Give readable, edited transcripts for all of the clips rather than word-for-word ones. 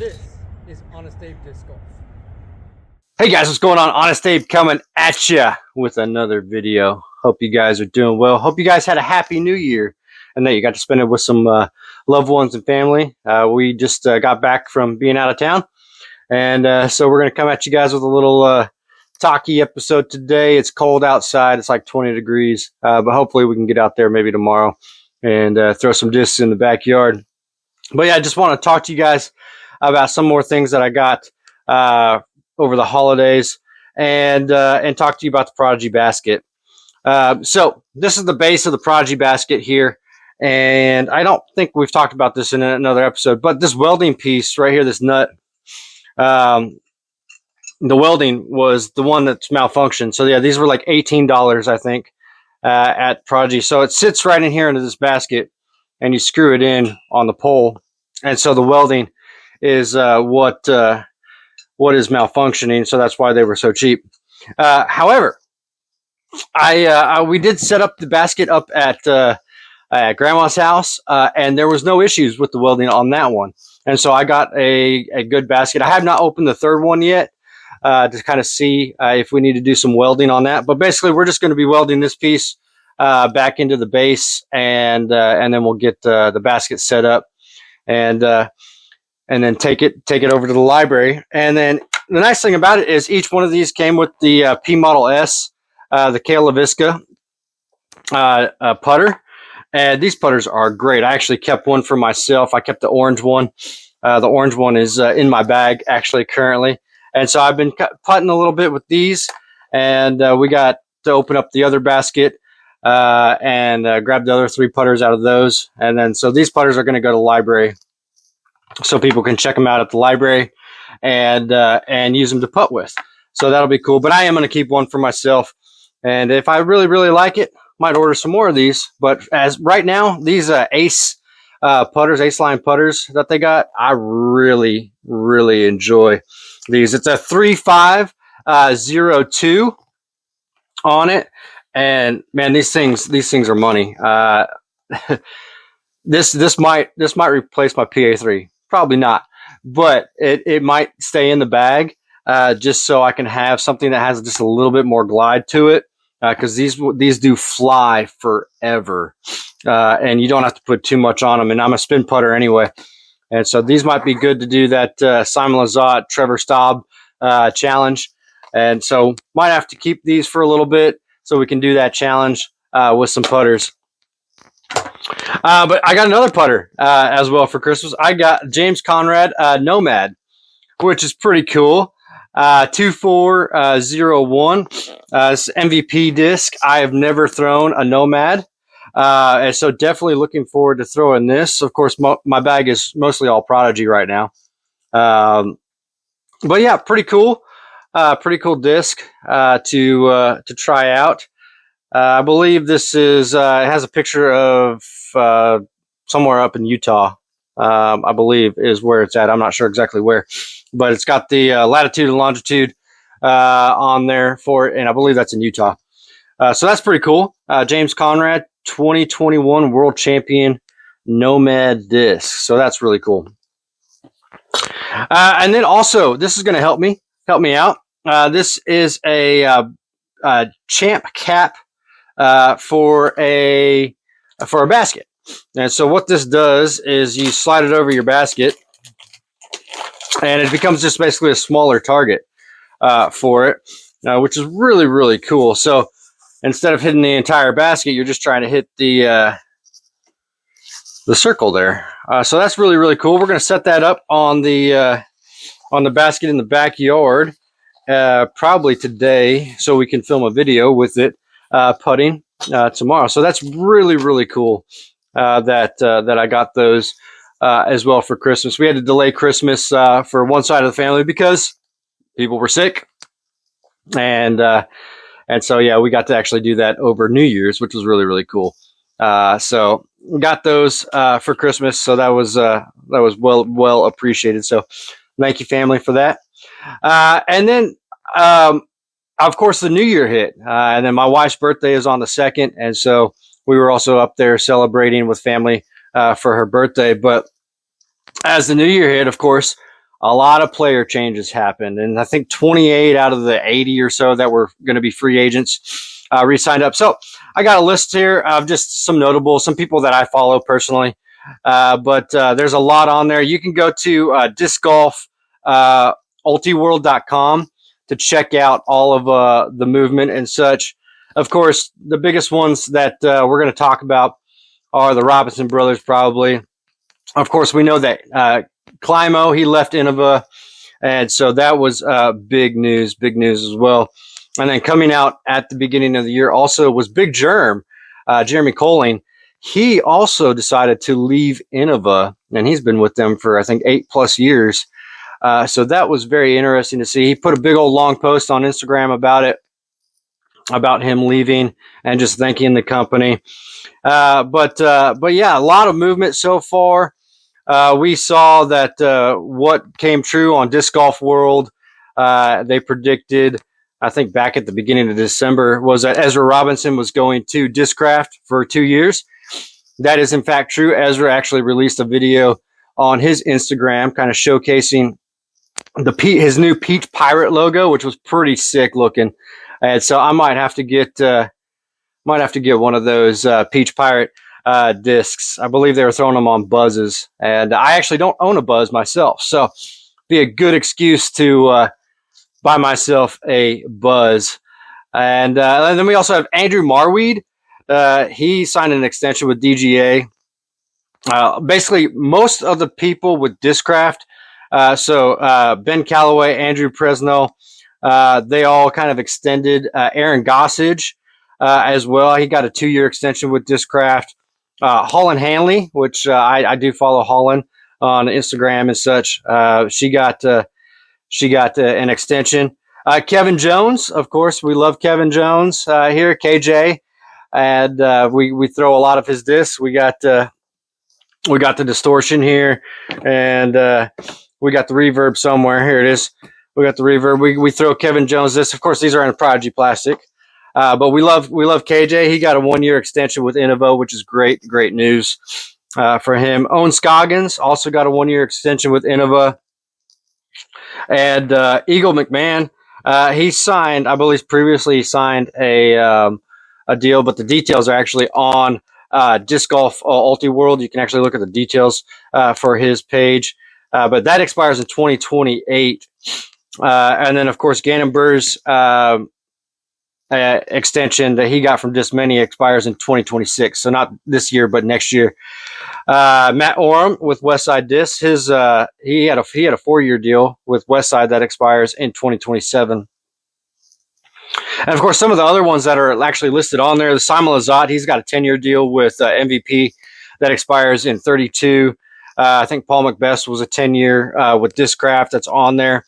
This is Honest Abe Disc Golf. Hey guys, what's going on? Honest Abe coming at ya with another video. Hope you guys are doing well. Hope you guys had a happy new year and that you got to spend it with some loved ones and family. We just got back from being out of town, and so we're going to come at you guys with a little talky episode today. It's cold outside. It's like 20 degrees, but hopefully we can get out there maybe tomorrow and throw some discs in the backyard. But yeah, I just want to talk to you guys about some more things that I got over the holidays, and talk to you about the Prodigy basket. So this is the base of the Prodigy basket here, and I don't think we've talked about this in another episode, but this welding piece right here, this nut, the welding was the one that's malfunctioned. So yeah, these were like $18, I think, at Prodigy. So it sits right in here into this basket, and you screw it in on the pole, and so the welding is what is malfunctioning. So that's why they were so cheap. However, we did set up the basket up at Grandma's house, and there was no issues with the welding on that one. And so I got a good basket. I have not opened the third one yet to kind of see if we need to do some welding on that. But basically, we're just going to be welding this piece back into the base, and then we'll get the basket set up, and then take it over to the library. And then the nice thing about it is each one of these came with the P Model S, the Kale LaVisca putter. And these putters are great. I actually kept one for myself. I kept the orange one. The orange one is in my bag actually currently. And so I've been putting a little bit with these, and we got to open up the other basket and grab the other three putters out of those. And then so these putters are going to go to the library, so people can check them out at the library and use them to putt with. So that'll be cool. But I am going to keep one for myself, and if I really, really like it, might order some more of these. But as right now, these Ace putters, Ace line putters that they got, I really, really enjoy these. It's a 3502 on it, and man, these things are money. This might replace my PA3. Probably not, but it might stay in the bag just so I can have something that has just a little bit more glide to it, because these do fly forever, and you don't have to put too much on them. And I'm a spin putter anyway, and so these might be good to do that Simon Lizotte, Trevor Staub challenge. And so might have to keep these for a little bit so we can do that challenge with some putters. But I got another putter as well for Christmas. I got James Conrad Nomad, which is pretty cool. 2401. It's MVP disc. I have never thrown a Nomad, and so definitely looking forward to throwing this. Of course, my bag is mostly all Prodigy right now. But yeah, pretty cool. Pretty cool disc to try out. I believe this is, it has a picture of somewhere up in Utah, I believe is where it's at. I'm not sure exactly where, but it's got the latitude and longitude on there for it, and I believe that's in Utah. So that's pretty cool. James Conrad, 2021 World Champion Nomad disc. So that's really cool. And then also, this is going to help me out. This is a champ cap for a basket. And so what this does is you slide it over your basket, and it becomes just basically a smaller target for it, which is really, really cool. So instead of hitting the entire basket, you're just trying to hit the circle there. So that's really, really cool. We're going to set that up on the basket in the backyard probably today, so we can film a video with it putting tomorrow. So that's really, really cool that I got those as well for Christmas. We had to delay Christmas for one side of the family because people were sick, and so yeah, we got to actually do that over New Year's, which was really, really cool. So we got those for Christmas, so that was well appreciated. So thank you, family, for that. And then of course, the New Year hit, and then my wife's birthday is on the 2nd, and so we were also up there celebrating with family for her birthday. But as the New Year hit, of course, a lot of player changes happened. And I think 28 out of the 80 or so that were going to be free agents re-signed up. So I got a list here of just some some people that I follow personally. But there's a lot on there. You can go to disc golf ultiworld.com to check out all of the movement and such. Of course, the biggest ones that we're going to talk about are the Robinson brothers, probably. Of course, we know that Climo, he left Innova, and so that was big news as well. And then coming out at the beginning of the year also was Big Germ, Jeremy Colling. He also decided to leave Innova, and he's been with them for, I think, 8+ years. So that was very interesting to see. He put a big old long post on Instagram about it, about him leaving and just thanking the company. But yeah, a lot of movement so far. We saw that what came true on Disc Golf World, they predicted, I think back at the beginning of December, was that Ezra Robinson was going to Discraft for 2 years. That is in fact true. Ezra actually released a video on his Instagram kind of showcasing his new Peach Pirate logo, which was pretty sick looking. And so I might have to get one of those Peach Pirate discs. I believe they were throwing them on buzzes, and I actually don't own a buzz myself, so be a good excuse to buy myself a buzz. And then we also have Andrew Marweed. He signed an extension with DGA. Basically, most of the people with Discraft, so Ben Calloway, Andrew Presnell, they all kind of extended. Aaron Gossage as well. He got a 2-year extension with Discraft. Holland Hanley, which I do follow Holland on Instagram and such. She got an extension. Kevin Jones, of course, we love Kevin Jones here, KJ, and we throw a lot of his discs. We got the distortion here, and we got the reverb somewhere. Here it is. We got the reverb. We throw Kevin Jones discs. Of course, these are in Prodigy plastic. But we love KJ. He got a 1-year extension with Innova, which is great news for him. Owen Scoggins also got a 1-year extension with Innova. And Eagle McMahon, he signed, I believe previously he signed a deal, but the details are actually on Disc Golf Ultiworld. You can actually look at the details for his page. But that expires in 2028. And then, of course, Gannon Burr's extension that he got from Discmania expires in 2026. So not this year, but next year. Matt Oram with Westside Discs, he had a 4-year deal with Westside that expires in 2027. And of course, some of the other ones that are actually listed on there, the Simon Lazat, he's got a 10-year deal with MVP that expires in 32. I think Paul McBest was a 10-year with Discraft that's on there.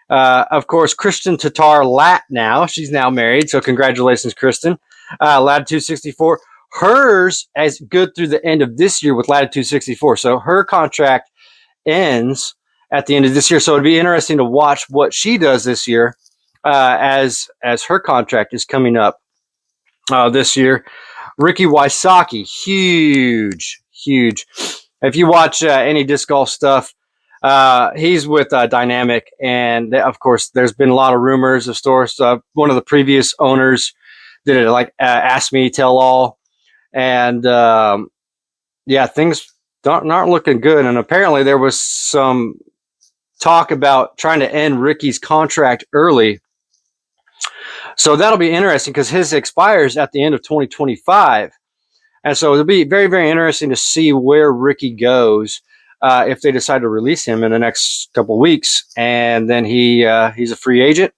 Of course, Kristen Tatar Lat now. She's now married, so congratulations, Kristen. Latitude 64. Hers is good through the end of this year with Latitude 64. So her contract ends at the end of this year. So it'd be interesting to watch what she does this year as her contract is coming up this year. Ricky Wysocki, huge. If you watch any disc golf stuff, he's with Dynamic, and of course, there's been a lot of rumors of stores. One of the previous owners did it like Ask Me, Tell All, and yeah, things aren't looking good. And apparently, there was some talk about trying to end Ricky's contract early. So that'll be interesting because his expires at the end of 2025. And so it'll be very, very interesting to see where Ricky goes if they decide to release him in the next couple of weeks. And then he's a free agent.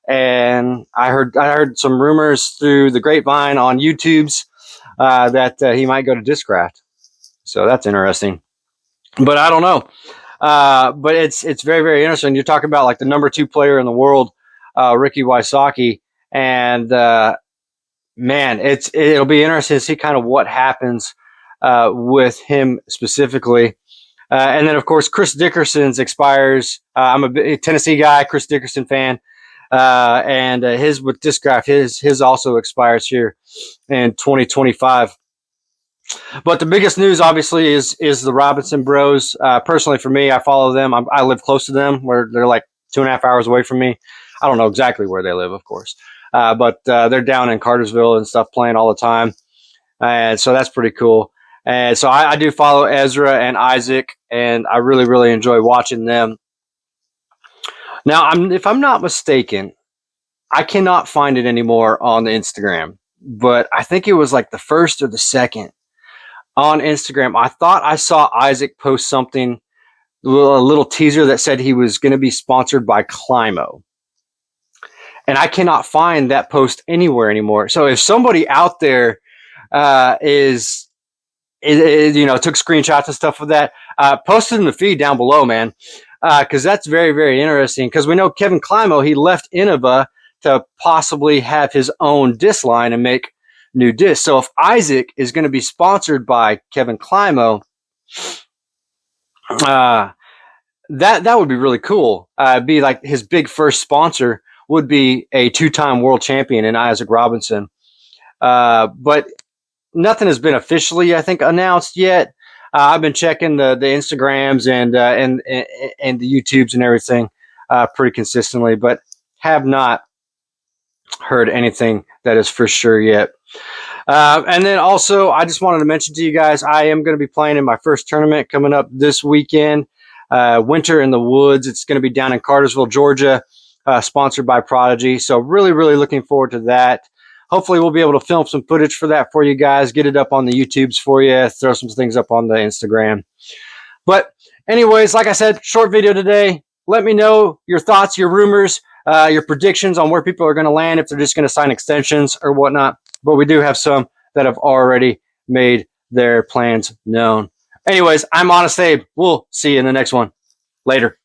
And I heard some rumors through the grapevine on YouTube's that he might go to Discraft. So that's interesting. But I don't know. But it's very, very interesting. You're talking about like the number 2 player in the world, Ricky Wysocki, and man, it'll be interesting to see kind of what happens with him specifically. And then, of course, Chris Dickerson's expires. I'm a big Tennessee guy, Chris Dickerson fan, and his with Discraft, his also expires here in 2025. But the biggest news, obviously, is the Robinson Bros. Personally, for me, I follow them. I live close to them, where they're like 2.5 hours away from me. I don't know exactly where they live, of course, but they're down in Cartersville and stuff, playing all the time, and so that's pretty cool. And so I do follow Ezra and Isaac, and I really, really enjoy watching them. Now, if I'm not mistaken, I cannot find it anymore on the Instagram, but I think it was like the first or the second on Instagram. I thought I saw Isaac post something, a little teaser that said he was going to be sponsored by Climo. And I cannot find that post anywhere anymore. So if somebody out there is took screenshots and stuff of that, post it in the feed down below, man. Because that's very, very interesting. Because we know Kevin Climo, he left Innova to possibly have his own disc line and make new discs. So if Isaac is going to be sponsored by Kevin Climo, that would be really cool. Be like his big first sponsor would be a 2-time world champion in Isaac Robinson. But nothing has been officially, I think, announced yet. I've been checking the Instagrams and the YouTubes and everything pretty consistently, but have not heard anything that is for sure yet. And then also, I just wanted to mention to you guys, I am going to be playing in my first tournament coming up this weekend, Winter in the Woods. It's going to be down in Cartersville, Georgia, sponsored by Prodigy. So really, really looking forward to that. Hopefully we'll be able to film some footage for that for you guys, get it up on the YouTubes for you, throw some things up on the Instagram. But anyways, like I said, short video today. Let me know your thoughts, your rumors, your predictions on where people are going to land, if they're just going to sign extensions or whatnot. But we do have some that have already made their plans known. Anyways, I'm Honest Abe. We'll see you in the next one. Later.